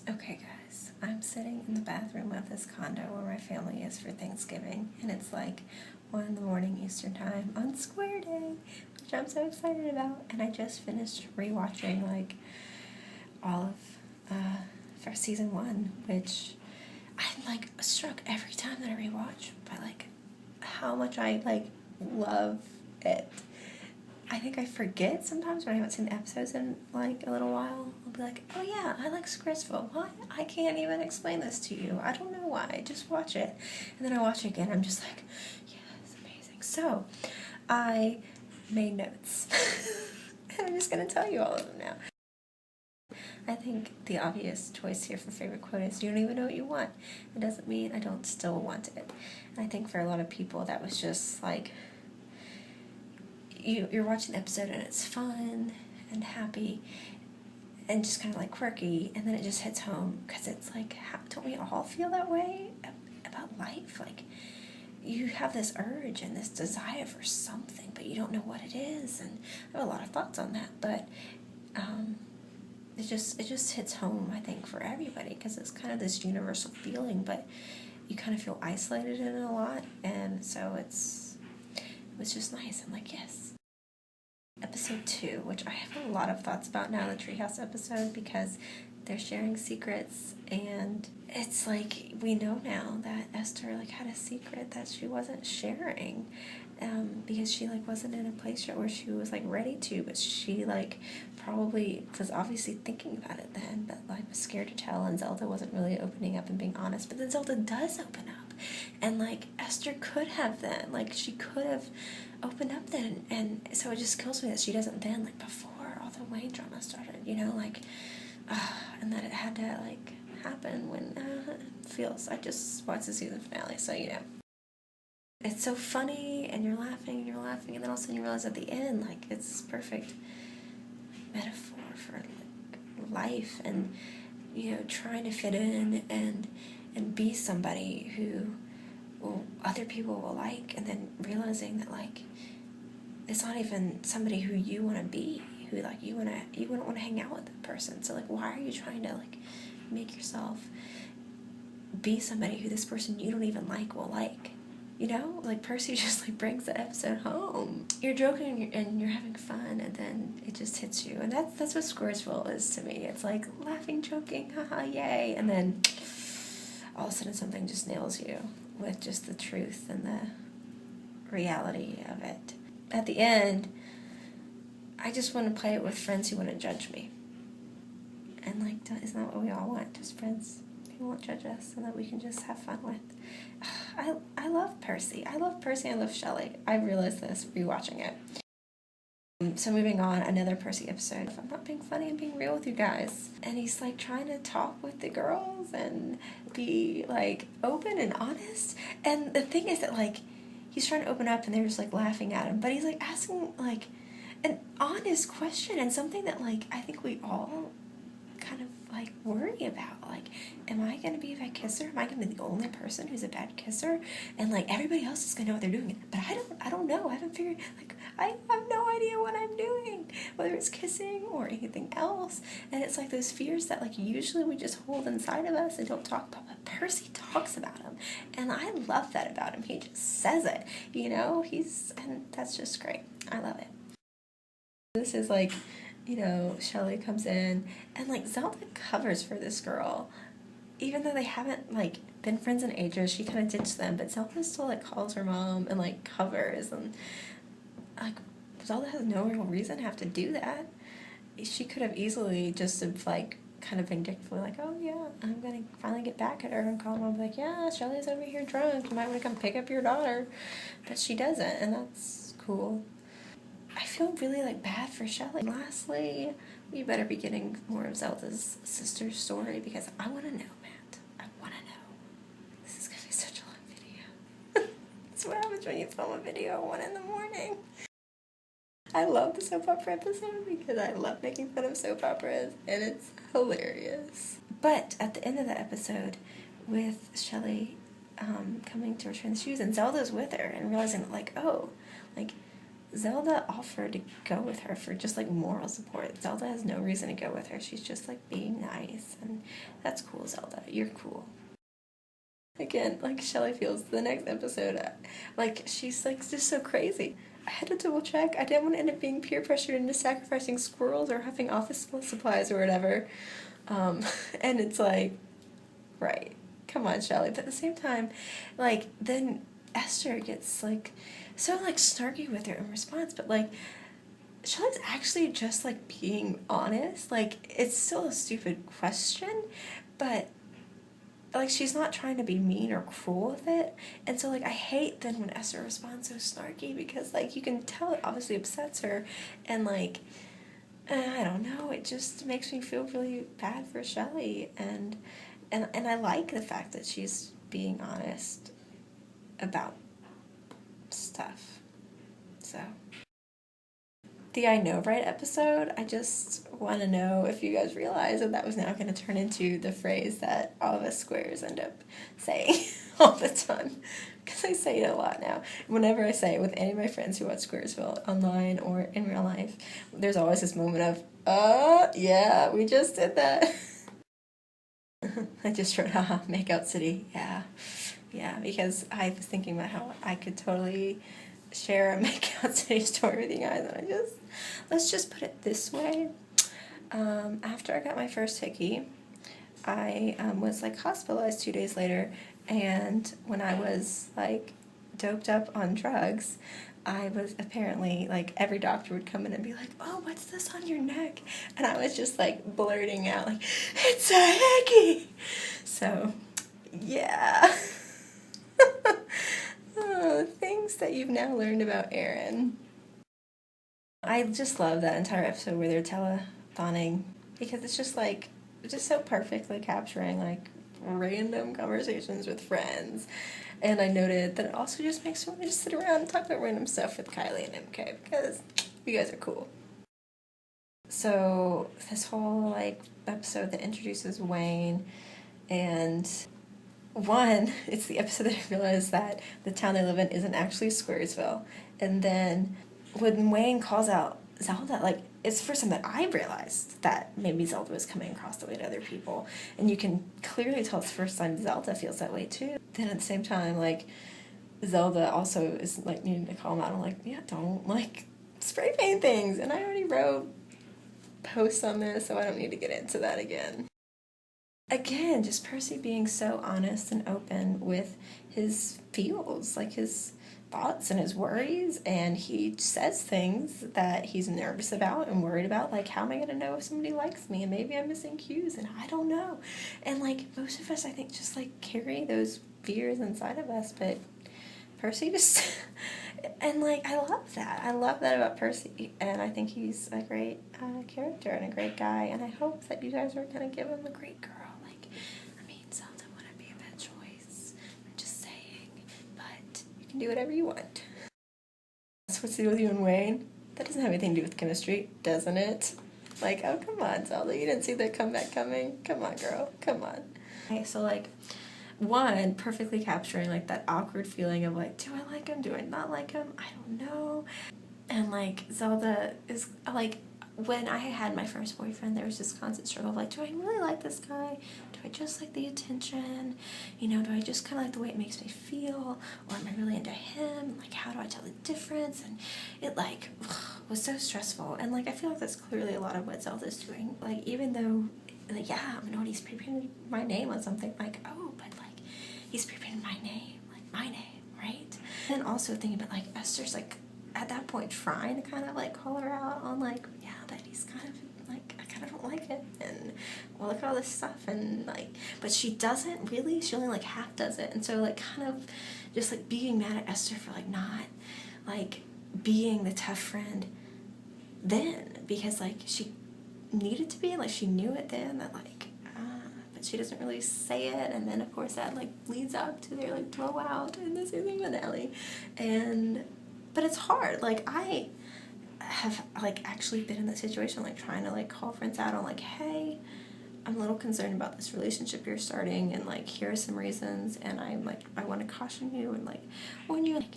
Okay guys, I'm sitting in the bathroom of this condo where my family is for Thanksgiving, and it's like 1 in the morning Eastern time on SquareDay, which I'm so excited about, and I just finished rewatching like all of for season 1, which I'm like struck every time that I rewatch by like how much I like love it. I think I forget sometimes when I haven't seen the episodes in like a little while. I'll be like, oh yeah, I like Squaresville. Why? I can't even explain this to you. I don't know why. Just watch it. And then I watch it again. I'm just like, yeah, it's amazing. So I made notes. And I'm just going to tell you all of them now. I think the obvious choice here for favorite quote is, you don't even know what you want. It doesn't mean I don't still want it. And I think for a lot of people that was just like, you're watching the episode and it's fun and happy and just kind of like quirky, and then it just hits home because it's like, don't we all feel that way about life? Like, you have this urge and this desire for something, but you don't know what it is, and I have a lot of thoughts on that, but it just hits home, I think, for everybody, because it's kind of this universal feeling, but you kind of feel isolated in it a lot, and so it was just nice. I'm like, yes. Episode 2, which I have a lot of thoughts about now, the treehouse episode, because they're sharing secrets, and it's like, we know now that Esther like had a secret that she wasn't sharing, because she like wasn't in a place yet where she was like ready to, but she like probably was obviously thinking about it then, but like was scared to tell, and Zelda wasn't really opening up and being honest, but then Zelda does open up, and like Esther could have then, like she could have opened up then, and so it just kills me that she doesn't then, like before all the Wayne drama started, you know, like, and that it had to like happen when it feels. I just watched the season finale, so you know. It's so funny, and you're laughing, and then all of a sudden you realize at the end, like, it's this perfect metaphor for like life, and you know, trying to fit in and be somebody who other people will like, and then realizing that like it's not even somebody who you want to be, who like you wouldn't want to hang out with that person. So like, why are you trying to like make yourself be somebody who this person you don't even like will like? You know, like Percy just like brings the episode home. You're joking and you're having fun, and then it just hits you, and that's what Squaresville is to me. It's like laughing, joking, haha, yay, and then all of a sudden something just nails you with just the truth and the reality of it. At the end, I just want to play it with friends who wouldn't judge me. And like, isn't that what we all want? Just friends who won't judge us and that we can just have fun with. I love Percy. I love Shelly. I realized this rewatching it. So moving on, another Percy episode. I'm not being funny, I'm being real with you guys. And he's like trying to talk with the girls and be like open and honest. And the thing is that like, he's trying to open up and they're just like laughing at him. But he's like asking like an honest question, and something that like I think we all kind of like worry about. Like, am I going to be a bad kisser? Am I going to be the only person who's a bad kisser? And like everybody else is going to know what they're doing. But I don't know. I haven't figured, like, I have no idea what I'm doing, whether it's kissing or anything else. And it's like those fears that like usually we just hold inside of us and don't talk about, but Percy talks about them. And I love that about him. He just says it, you know, and that's just great. I love it. This is like, you know, Shelly comes in and like Zelda covers for this girl, even though they haven't like been friends in ages. She kind of ditched them, but Zelda still like calls her mom and like covers, and like Zelda has no real reason to have to do that. She could have easily just have like kind of vindictively like, oh yeah, I'm gonna finally get back at her and call mom, like, yeah, Shelly's over here drunk, you might want to come pick up your daughter, but she doesn't, and that's cool. I feel really like bad for Shelly. Lastly, we better be getting more of Zelda's sister's story, because I want to know, Matt. I want to know. This is going to be such a long video. That's what happens when you film a video at 1 in the morning. I love the soap opera episode because I love making fun of soap operas, and it's hilarious. But at the end of the episode, with Shelly coming to return the shoes, and Zelda's with her, and realizing that, like, oh, like, Zelda offered to go with her for just like moral support. Zelda has no reason to go with her. She's just like being nice, and that's cool, Zelda. You're cool. Again, like Shelly feels the next episode, like she's like just so crazy. I had to double check. I didn't want to end up being peer pressured into sacrificing squirrels or having office supplies or whatever. And it's like, right, come on, Shelly. But at the same time, like then Esther gets like so like snarky with her in response, but like Shelly's actually just like being honest. Like it's still a stupid question, but like she's not trying to be mean or cruel with it. And so like I hate then when Esther responds so snarky, because like you can tell it obviously upsets her, and like I don't know, it just makes me feel really bad for Shelly, and I like the fact that she's being honest about stuff. So the I Know Right episode, I just want to know if you guys realize that that was now going to turn into the phrase that all of us squares end up saying all the time. Because I say it a lot now. Whenever I say it with any of my friends who watch Squaresville online or in real life, there's always this moment of, yeah, we just did that. I just wrote, haha, Makeout City, yeah. Yeah, because I was thinking about how I could totally share a Makeout City story with you guys, and let's just put it this way. After I got my first hickey, I was like hospitalized 2 days later, and when I was like doped up on drugs, I was apparently like every doctor would come in and be like, oh, what's this on your neck? And I was just like blurting out like, it's a hickey. So yeah. Things that you've now learned about Erin. I just love that entire episode where they're telephoning, because it's just like just so perfectly capturing like random conversations with friends. And I noted that it also just makes me want to just sit around and talk about random stuff with Kylie and MK, because you guys are cool. So this whole like episode that introduces Wayne, and one, it's the episode that I realized that the town they live in isn't actually Squaresville. And then when Wayne calls out Zelda, like, it's the first time that I realized that maybe Zelda was coming across the way to other people. And you can clearly tell it's the first time Zelda feels that way too. Then at the same time, like, Zelda also is like needing to call him out. I'm like, yeah, don't like spray paint things. And I already wrote posts on this, so I don't need to get into that again. Again, just Percy being so honest and open with his feels, like his thoughts and his worries, and he says things that he's nervous about and worried about, like, how am I going to know if somebody likes me, and maybe I'm missing cues, and I don't know. And like most of us, I think, just like carry those fears inside of us, but Percy just and like I love that about Percy, and I think he's a great character and a great guy, and I hope that you guys are going to give him a great girl. Zelda wouldn't be a bad choice. I'm just saying. But you can do whatever you want. That's what's to do with you and Wayne. That doesn't have anything to do with chemistry, doesn't it? Like, oh, come on, Zelda. You didn't see that comeback coming? Come on, girl. Come on. Okay, so, like, one, perfectly capturing, like, that awkward feeling of, like, do I like him? Do I not like him? I don't know. And, like, Zelda is, like, when I had my first boyfriend, there was this constant struggle of like, do I really like this guy? Do I just like the attention? You know, do I just kind of like the way it makes me feel? Or am I really into him? Like, how do I tell the difference? And it like was so stressful. And like, I feel like that's clearly a lot of what Zelda's doing. Like, even though, like, yeah, I know he's pre-painted my name on something, like, oh, but like, he's pre-painted my name, right? And also thinking about like, Esther's like, at that point trying to kind of like call her out on like, yeah, that he's kind of like, I kind of don't like it, and well, look at all this stuff, and like, but she doesn't really, she only like half does it. And so like kind of just like being mad at Esther for like not like being the tough friend then, because like she needed to be, like she knew it then that like but she doesn't really say it. And then of course that like leads up to their like blowout in the season finale. But it's hard. Like, I have, like, actually been in that situation, like, trying to, like, call friends out on, like, hey, I'm a little concerned about this relationship you're starting, and, like, here are some reasons, and I'm, like, I want to caution you and, like, warn you. Like,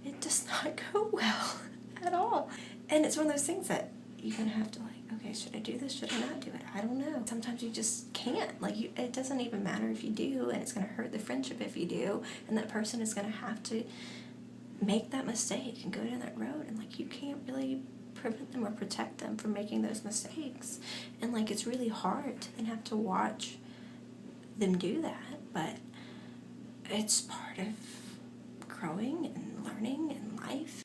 it does not go well at all. And it's one of those things that you're gonna have to like, okay, should I do this? Should I not do it? I don't know. Sometimes you just can't. Like, it doesn't even matter if you do, and it's gonna hurt the friendship if you do, and that person is gonna have to make that mistake and go down that road, and like, you can't really prevent them or protect them from making those mistakes. And like, it's really hard to then have to watch them do that, but it's part of growing and learning in life.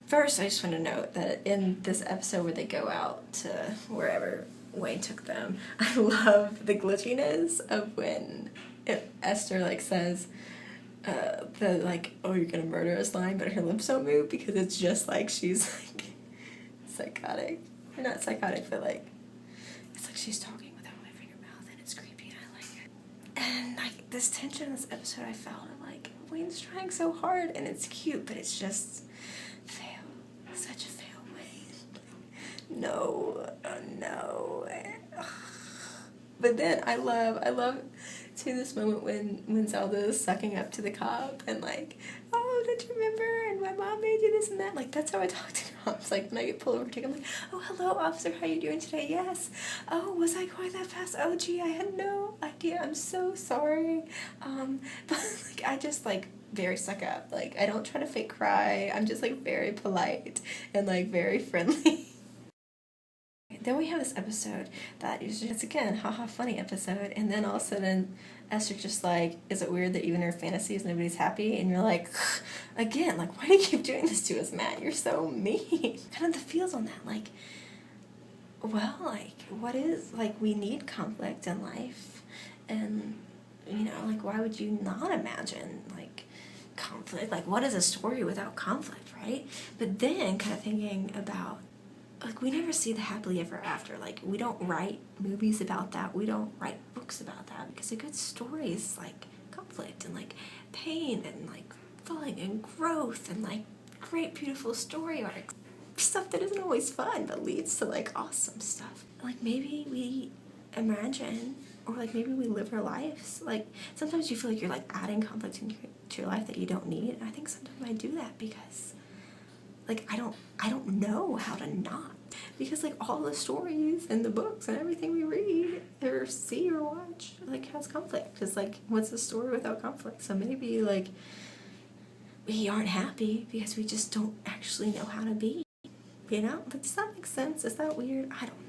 First, I just want to note that in this episode where they go out to wherever Wayne took them, I love the glitchiness of when Esther like says the like, oh, you're gonna murder us line, but her lips don't move, because it's just like she's like psychotic. Or not psychotic, but like, it's like she's talking without moving her mouth, and it's creepy, and I like it. And like, this tension in this episode, I felt like Wayne's trying so hard, and it's cute, but it's just fail. Such a fail, Wayne. No. But then I love to this moment when Zelda is sucking up to the cop and like, oh, don't you remember? And my mom made you this and that. Like, that's how I talk to cops. Like, when I get pulled over to, I'm like, oh, hello, officer, how you doing today? Yes. Oh, was I going that fast? Oh, gee, I had no idea. I'm so sorry. But like, I just like very stuck up. Like, I don't try to fake cry. I'm just like very polite and like very friendly. Then we have this episode that is just, again, haha, funny episode, and then all of a sudden Esther's just like, is it weird that even in her fantasies nobody's happy? And you're like, again, like, why do you keep doing this to us, Matt? You're so mean. Kind of the feels on that, like, well, like, what is, like, we need conflict in life, and, you know, like, why would you not imagine, like, conflict? Like, what is a story without conflict, right? But then kind of thinking about, like, we never see the happily ever after. Like, we don't write movies about that. We don't write books about that, because a good story is like conflict and like pain and like falling and growth and like great beautiful story arcs. Stuff that isn't always fun but leads to like awesome stuff. Like, maybe we imagine, or like maybe we live our lives. Like, sometimes you feel like you're like adding conflict to your life that you don't need. And I think sometimes I do that because like, I don't know how to not. Because like, all the stories and the books and everything we read or see or watch like has conflict. Because like, what's a story without conflict? So maybe like, we aren't happy because we just don't actually know how to be. You know? But does that make sense? Is that weird? I don't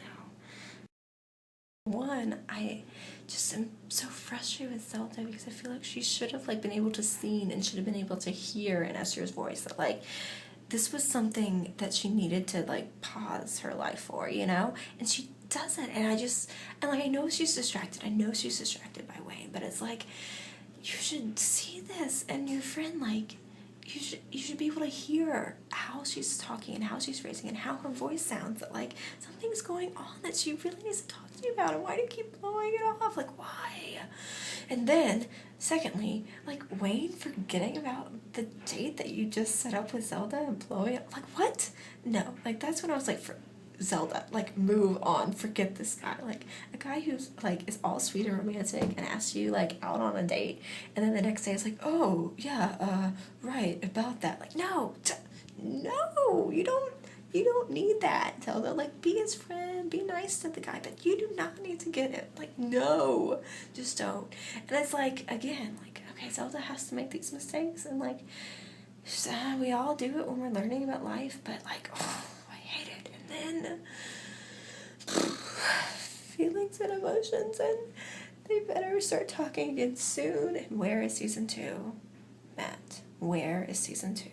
know. One, I just am so frustrated with Zelda because I feel like she should have like been able to see and should have been able to hear in Esther's voice that like, this was something that she needed to like pause her life for, you know? And she doesn't, and like, I know she's distracted. I know she's distracted by Wayne, but it's like, you should see this, and your friend, like, you should be able to hear how she's talking and how she's phrasing and how her voice sounds, that like, something's going on that she really needs to talk to you about, and why do you keep blowing it off? Like, why? And then, secondly, like, Wayne forgetting about the date that you just set up with Zelda and blowing it. Like, what? No. Like, that's when I was like, for Zelda, like, move on. Forget this guy. Like, a guy who's, like, is all sweet and romantic and asks you, like, out on a date. And then the next day it's like, oh, yeah, right, about that. Like, no. No, you don't need that. Zelda, like, be his friend, be nice to the guy, but you do not need to get it. Like, no, just don't. And it's like, again, like, okay, Zelda has to make these mistakes, and like, we all do it when we're learning about life, but like, oh, I hate it. And then feelings and emotions, and they better start talking again soon. And where is season 2? Matt, where is season 2?